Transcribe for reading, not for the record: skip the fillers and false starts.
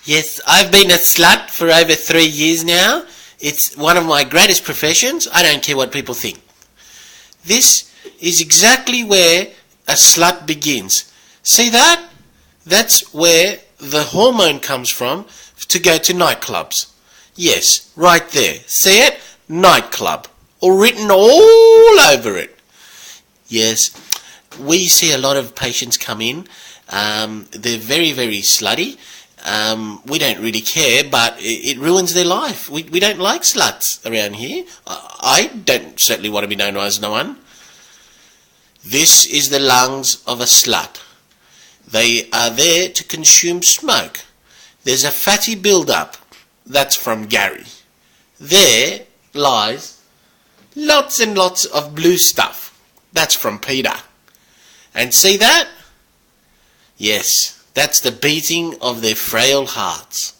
Yes, I've been a slut for over 3 years now. It's one of my greatest professions. I don't care what people think. This is exactly where a slut begins. See that? That's where the hormone comes from to go to nightclubs. Yes, right there. See it? Nightclub. All written all over it. Yes, we see a lot of patients come in. They're very, very slutty. We don't really care, but it ruins their life. We don't like sluts around here. I don't certainly want to be known as no one. This is the lungs of a slut. They are there to consume smoke. There's a fatty build-up. That's from Gary. There lies lots and lots of blue stuff. That's from Peter. And see that? Yes, that's the beating of their frail hearts.